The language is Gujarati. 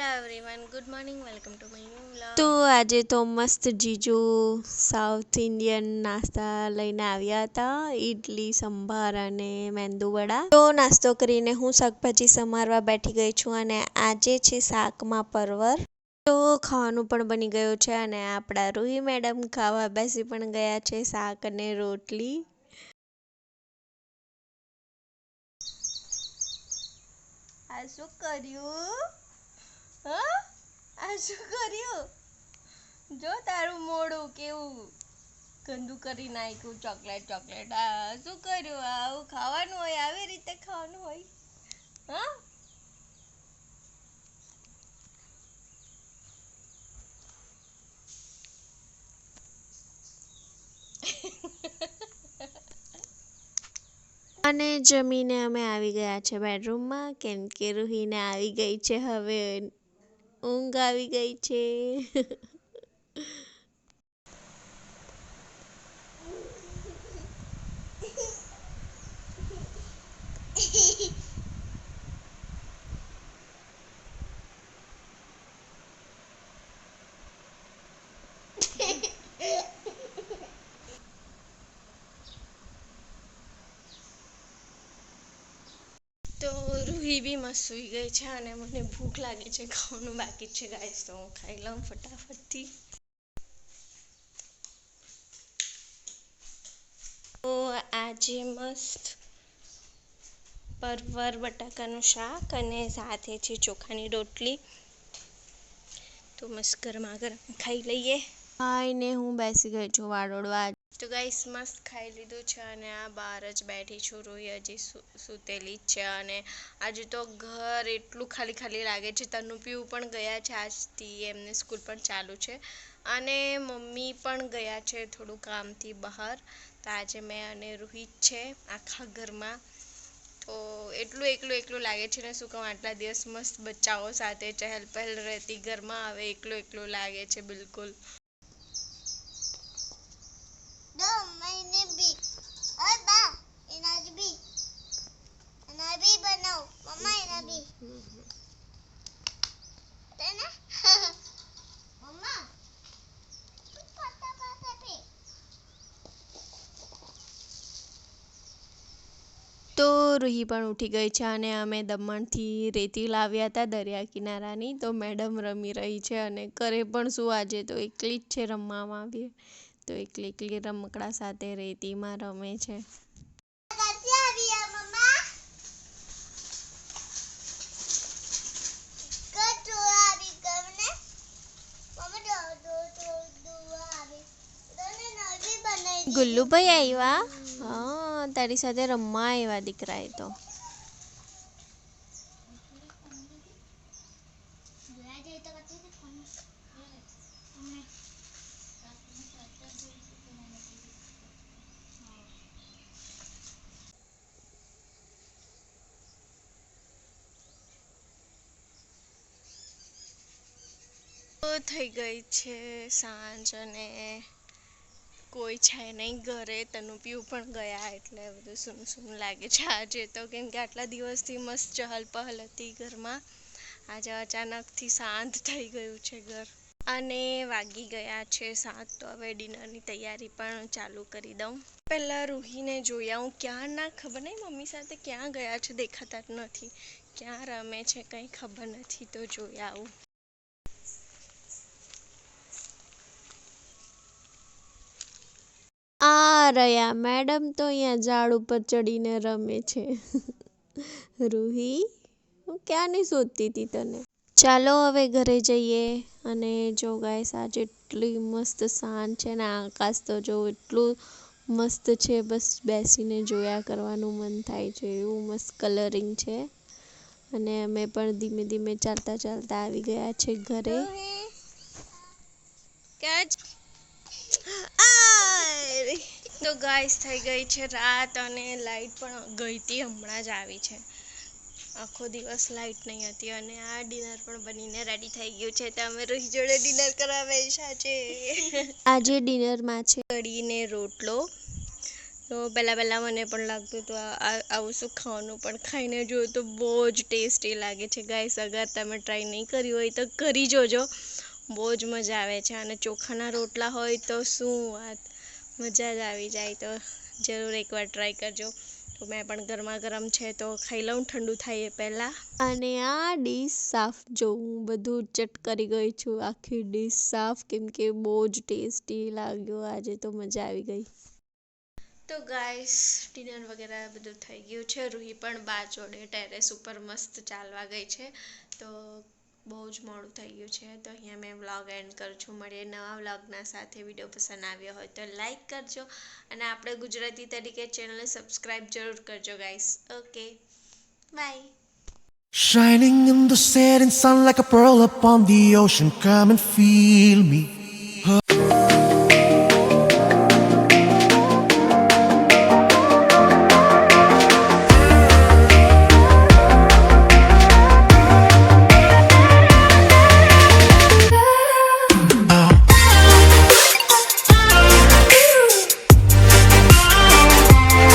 Everyone, good morning, welcome to my new vlog. તો આજે તો મસ્ત જીજુ સાઉથ ઇન્ડિયન નાસ્તા લઈને આવ્યા હતા, ઈડલી સંભાર અને મેંદુવડા. તો નાસ્તો કરીને હું શાકભાજી સમારવા બેઠી ગઈ છું અને આજે છે શાકમાં પરવર. તો ખાવાનું પણ બની ગયું છે અને આપણા રૂહી મેડમ ખાવા બેસી પણ ગયા છે શાક અને રોટલી. આ શું કર્યું? હા, આ શું કર્યું? જો તારું મોઢું કેવું ગંદુ કરી નાખ્યું. ચોકલેટ આ શું કર્યું? આવું ખાવાનું હોય? આવી રીતે ખાવાનું હોય? હા. અને જમીને અમે આવી ગયા છે બેડરૂમમાં, કેમ કે રૂહીને આવી ગઈ છે હવે ઊંઘ આવી ગઈ છે. તો રૂહી બી મસ્ત સૂઈ ગઈ છે અને મને ભૂખ લાગી છે, ખાવાનું બાકી છે ગાઈસ, તો હું ખાઈ લઉં ફટાફટથી. તો આજે મસ્ત પરવર બટાકાનું શાક અને સાથે છે ચોખાની રોટલી. તો મસ્ત ગરમા ગરમ ખાઈ લઈએ. ખાઈને હું બેસી ગઈ છું વાળોડવા. તો ગાઈસ મસ્ત ખાઈ લીધું છે અને આ બહાર જ બેઠી છું. રોહી હજી સૂતેલી જ છે અને આજે તો ઘર એટલું ખાલી ખાલી લાગે છે. તનુ પીવું પણ ગયા છે, આજથી એમને સ્કૂલ પણ ચાલુ છે અને મમ્મી પણ ગયા છે થોડું કામથી બહાર. તો આજે મેં અને રૂહી જ છે આખા ઘરમાં. તો એકલું લાગે છે ને, શું કહું, આટલા દિવસ મસ્ત બચ્ચાઓ સાથે ચહેલ પહેલ રહેતી ઘરમાં, હવે એકલું લાગે છે બિલકુલ. તો રૂહી પણ ઉઠી ગઈ છે અને અમે દમણથી રેતી લાવ્યા હતા દરિયા કિનારાની. તો મેડમ રમી રહી છે અને કરે પણ શું, આજે તો એકલી જ છે રમવામાં આવી. તો એકલી રમકડા સાથે રેતીમાં રમે છે. ગુલ્લુભાઈ આવ્યા? હા, તારી સાથે રમવા આવ્યા દીકરા એ તો. થઈ ગઈ છે સાંજ અને કોઈ છે નહીં ઘરે. તનુપીયું પણ ગયા એટલે બધું સૂનું લાગે છે આજે તો, કેમ કે આટલા દિવસથી મસ્ત ચહલ પહલ હતી ઘરમાં. આજે અચાનકથી શાંત થઈ ગયું છે ઘર. અને વાગી ગયા છે 7. તો હવે ડિનરની તૈયારી પણ ચાલુ કરી દઉં. પહેલાં રૂહીને જોઈ આવું, ક્યાં ના ખબર નહીં મમ્મી સાથે ક્યાં ગયા છે, દેખાતા જ નથી. ક્યાં રમે છે કંઈ ખબર નથી, તો જોઈ આવું. આ રહ્યા મેડમ, તો અહીંયા ઝાડ ઉપર ચડીને રમે છે. રૂહી, હું ક્યાંની શોધતી હતી તને. ચાલો હવે ઘરે જઈએ. અને જો ગાઈસ આજે એટલી મસ્ત સાંજ છે ને, આકાશ તો જો એટલું મસ્ત છે, બસ બેસીને જોયા કરવાનું મન થાય છે, એવું મસ્ત કલરિંગ છે. અને અમે પણ ધીમે ધીમે ચાલતા આવી ગયા છે ઘરે. તો ગાઈસ થઈ ગઈ છે રાત અને લાઈટ પણ ગઈ હતી, હમણાં જ આવી છે. આખો દિવસ લાઈટ નહીં હતી અને આ ડિનર પણ બનીને રેડી થઈ ગયું છે. તો અમે રોહી જોડે ડિનર કરવા બેસ્યા છે. આજે ડિનરમાં છે કઢીને રોટલો, તો પહેલાં મને પણ લાગતું હતું આવું શું ખાવાનું, પણ ખાઈને જોયું તો બહુ જ ટેસ્ટી લાગે છે ગાઈસ. અગર તમે ટ્રાય નહીં કરી હોય તો કરી જોજો, બહુ જ મજા આવે છે. અને ચોખાના રોટલા હોય તો શું વાત, મજા જ આવી જાય. તો જરૂર એકવાર ટ્રાય કરજો. તો મેં પણ ગરમા ગરમ છે તો ખાઈ લઉં, ઠંડુ થાય એ પહેલાં. અને આ ડીશ સાફ જો હું બધું ચટ કરી ગઈ છું, આખી ડીશ સાફ, કેમ કે બહુ જ ટેસ્ટી લાગ્યો આજે, તો મજા આવી ગઈ. તો ગાઈસ ડિનર વગેરે બધું થઈ ગયું છે. રૂહી પણ બા જોડે ટેરેસ ઉપર મસ્ત ચાલવા ગઈ છે. તો બહુ જ મોડું થઈ ગયું છે, તો અહીંયા મેં વ્લોગ એન્ડ કરું છું. મળીએ નવા વ્લોગના સાથે. વિડીયો પસંદ આવ્યો હોય તો લાઈક કરજો, અને આપણે ગુજરાતી તરીકે ચેનલને સબસ્ક્રાઈબ જરૂર કરજો guys. Okay, bye. Shining in the setting sun like a pearl upon the ocean. Come and feel me.